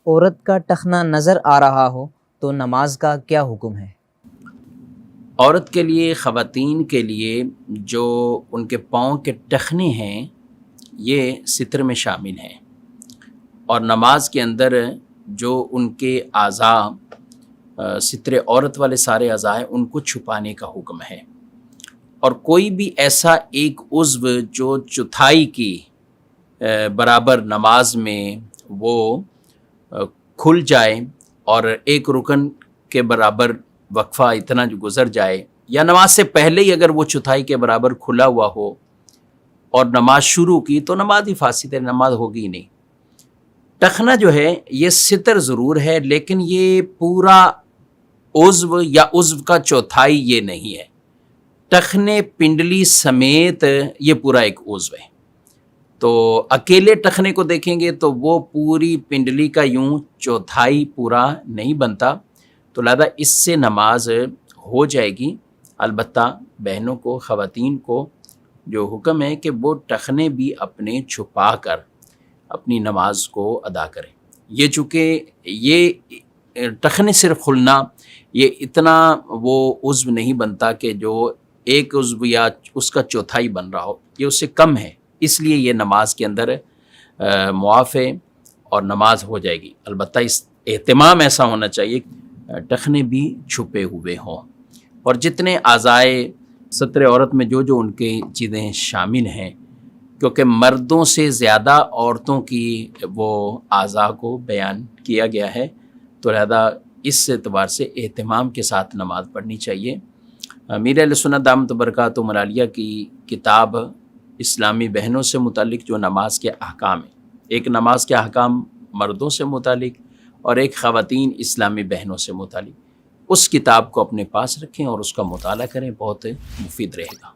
عورت کا ٹخنا نظر آ رہا ہو تو نماز کا کیا حکم ہے؟ عورت کے لیے، خواتین کے لیے جو ان کے پاؤں کے ٹخنے ہیں یہ ستر میں شامل ہیں، اور نماز کے اندر جو ان کے اعضاء ستر عورت والے سارے اعضاء ہیں ان کو چھپانے کا حکم ہے، اور کوئی بھی ایسا ایک عضو جو چوتھائی کی برابر نماز میں وہ کھل جائے اور ایک رکن کے برابر وقفہ اتنا جو گزر جائے، یا نماز سے پہلے ہی اگر وہ چوتھائی کے برابر کھلا ہوا ہو اور نماز شروع کی تو نماز ہی فاسد ہے، نماز ہوگی ہی نہیں۔ ٹخنا جو ہے یہ ستر ضرور ہے، لیکن یہ پورا عضو یا عضو کا چوتھائی یہ نہیں ہے۔ ٹخنے پنڈلی سمیت یہ پورا ایک عضو ہے، تو اکیلے ٹخنے کو دیکھیں گے تو وہ پوری پنڈلی کا یوں چوتھائی پورا نہیں بنتا، تو لہذا اس سے نماز ہو جائے گی۔ البتہ بہنوں کو، خواتین کو جو حکم ہے کہ وہ ٹخنے بھی اپنے چھپا کر اپنی نماز کو ادا کریں۔ یہ چونکہ یہ ٹخنے صرف کھلنا یہ اتنا وہ عضو نہیں بنتا کہ جو ایک عضو یا اس کا چوتھائی بن رہا ہو، یہ اس سے کم ہے، اس لیے یہ نماز کے اندر معاف ہے اور نماز ہو جائے گی۔ البتہ اس اہتمام ایسا ہونا چاہیے کہ ٹخنے بھی چھپے ہوئے ہوں، اور جتنے اعضائے ستر عورت میں جو ان کے چیزیں شامل ہیں، کیونکہ مردوں سے زیادہ عورتوں کی وہ اعضاء کو بیان کیا گیا ہے، تو لہذا اس اعتبار سے اہتمام کے ساتھ نماز پڑھنی چاہیے۔ امیر اہل سنت دامت برکاتہم العالیہ کی کتاب اسلامی بہنوں سے متعلق جو نماز کے احکام ہیں، ایک نماز کے احکام مردوں سے متعلق اور ایک خواتین اسلامی بہنوں سے متعلق، اس کتاب کو اپنے پاس رکھیں اور اس کا مطالعہ کریں، بہت مفید رہے گا۔